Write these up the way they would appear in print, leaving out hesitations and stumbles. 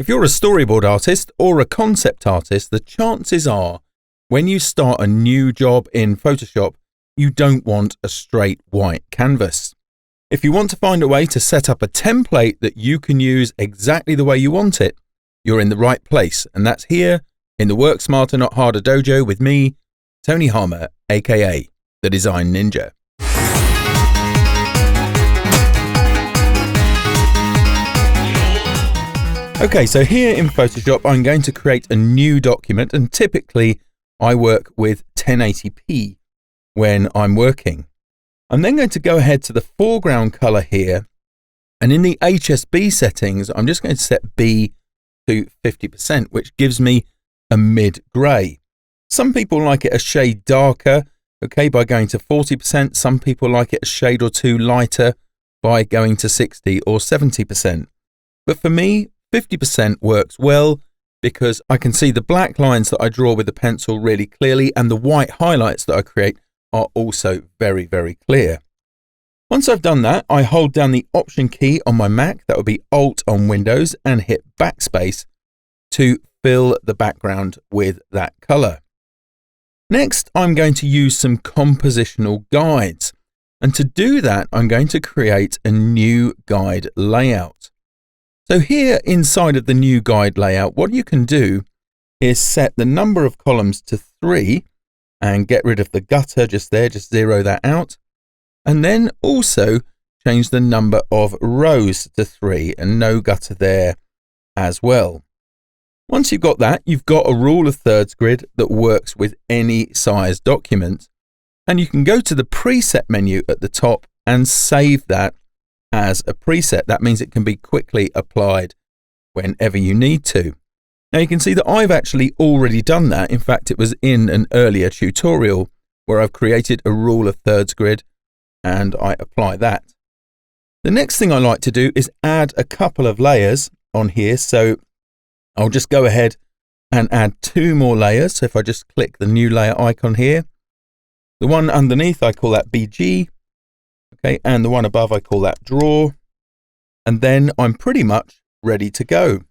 If you're a storyboard artist or a concept artist, the chances are when you start a new job in Photoshop, you don't want a straight white canvas. If you want to find a way to set up a template that you can use exactly the way you want it, you're in the right place, and that's here in the Work Smarter Not Harder dojo with me, Tony Harmer, aka the Design Ninja. Okay, so here in Photoshop, I'm going to create a new document, and typically I work with 1080p when I'm working. I'm then going to go ahead to the foreground color here, and in the HSB settings, I'm just going to set B to 50%, which gives me a mid-gray. Some people like it a shade darker, okay, by going to 40%. Some people like it a shade or two lighter by going to 60 or 70%. But for me, 50% works well because I can see the black lines that I draw with the pencil really clearly, and the white highlights that I create are also very, very clear. Once I've done that, I hold down the Option key on my Mac, that would be Alt on Windows, and hit Backspace to fill the background with that color. Next, I'm going to use some compositional guides. And to do that, I'm going to create a new guide layout. So here inside of the new guide layout, what you can do is set the number of columns to 3 and get rid of the gutter just there, just zero that out. And then also change the number of rows to 3 and no gutter there as well. Once you've got that, you've got a rule of thirds grid that works with any size document. And you can go to the preset menu at the top and save that as a preset. That means it can be quickly applied whenever you need to. Now you can see that I've actually already done that. In fact, it was in an earlier tutorial where I've created a rule of thirds grid and I apply that. The next thing I like to do is add a couple of layers on here. So I'll just go ahead and add 2 more layers. So if I just click the new layer icon here, the one underneath, I call that BG. Okay, and the one above, I call that draw. And then I'm pretty much ready to go.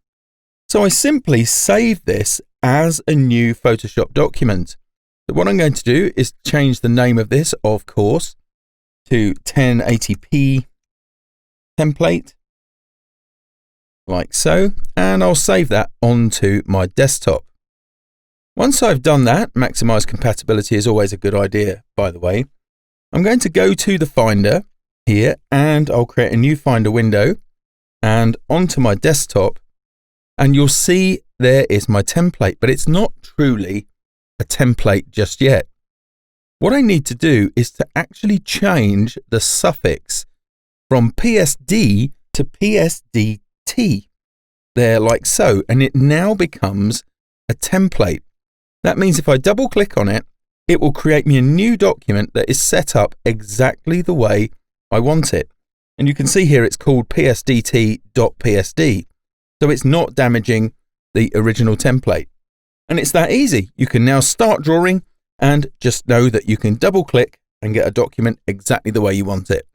So I simply save this as a new Photoshop document. So what I'm going to do is change the name of this, of course, to 1080p template, like so, and I'll save that onto my desktop. Once I've done that, maximize compatibility is always a good idea, by the way. I'm going to go to the Finder here and I'll create a new Finder window and onto my desktop, and you'll see there is my template, but it's not truly a template just yet. What I need to do is to actually change the suffix from PSD to PSDT, there like so, and it now becomes a template. That means if I double click on it, it will create me a new document that is set up exactly the way I want it. And you can see here it's called psdt.psd. So it's not damaging the original template. And it's that easy. You can now start drawing and just know that you can double click and get a document exactly the way you want it.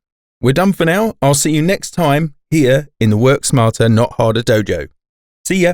We're done for now. I'll see you next time here in the Work Smarter Not Harder dojo. See ya.